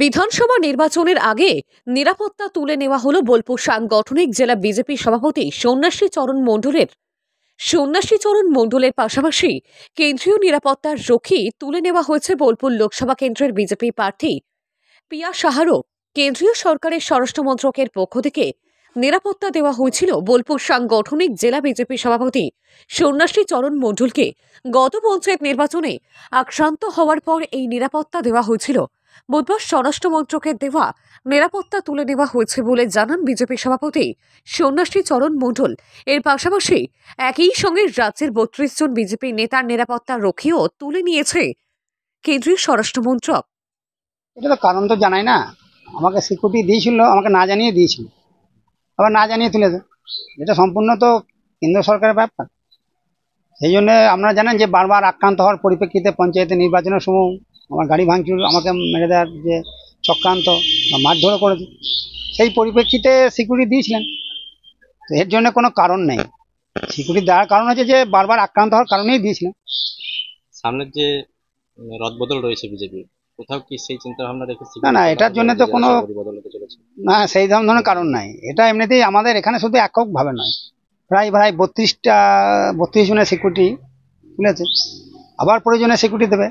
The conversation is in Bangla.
বিধানসভা নির্বাচনের আগে নিরাপত্তা তুলে নেওয়া হলো বোলপুর সাংগঠনিক জেলা বিজেপি সভাপতি সন্ন্যাসী চরণ মণ্ডলের পাশাপাশি কেন্দ্রীয় নিরাপত্তার রক্ষী তুলে নেওয়া হয়েছে বোলপুর লোকসভা কেন্দ্রের বিজেপি প্রার্থী পিয়া সাহারও। কেন্দ্রীয় সরকারের স্বরাষ্ট্র মন্ত্রকের পক্ষ থেকে নিরাপত্তা দেওয়া হয়েছিল বোলপুর সাংগঠনিক জেলা বিজেপি সভাপতি সন্ন্যাসী চরণ মণ্ডলকে। গত পঞ্চায়েত নির্বাচনে আক্রান্ত হওয়ার পর এই নিরাপত্তা দেওয়া হয়েছিল। বুধবার স্বরাষ্ট্র মন্ত্রকের দেওয়া নিরাপত্তা তুলে নেওয়া হয়েছে বলে জানান বিজেপি সভাপতি সন্ন্যাসী চরণ মণ্ডল। এর পাশাপাশি একই সঙ্গে রাজ্যের ৩২ জন বিজেপি নেতার নিরাপত্তা রক্ষীও তুলে নিয়েছে কেন্দ্রীয় স্বরাষ্ট্র মন্ত্রক। এটা তো কারণ তো জানাই না, আমাকে সিকিউরিটি দিয়েছিল, আমাকে না জানিয়ে দিয়েছিল, আবার না জানিয়ে তুলেছে। এটা সম্পূর্ণ তো কেন্দ্র সরকারের ব্যাপার। সেই জন্য আপনারা জানেন যে বারবার আক্রান্ত হওয়ার পরিপ্রেক্ষিতে পঞ্চায়েতের নির্বাচনের সময় আমার গাড়ি ভাঙচুর, আমাকে মেরে দেওয়ার যে চক্রান্ত বা মারধরও করেছে, সেই পরিপ্রেক্ষিতে সিকিউরিটি দিয়েছিলেন। তো এর জন্য কোনো কারণ নেই, সিকিউরিটি দেওয়ার কারণ হচ্ছে যে বারবার আক্রান্ত হওয়ার কারণেই দিয়েছিলেন। সামনের যে রদবদল রয়েছে বিজেপি, কোথাও কি সেই চিন্তা ভাবনা রেখেছে? না, এটার জন্য তো কোনো বদলাতে চলেছে না, সেই ধরনের কারণ নাই। এটা এমনিতেই আমাদের এখানে শুধু এককভাবে নয়, প্রায় 32 জনের সিকিউরিটি তুলেছে, আবার প্রয়োজনে সিকিউরিটি দেবে।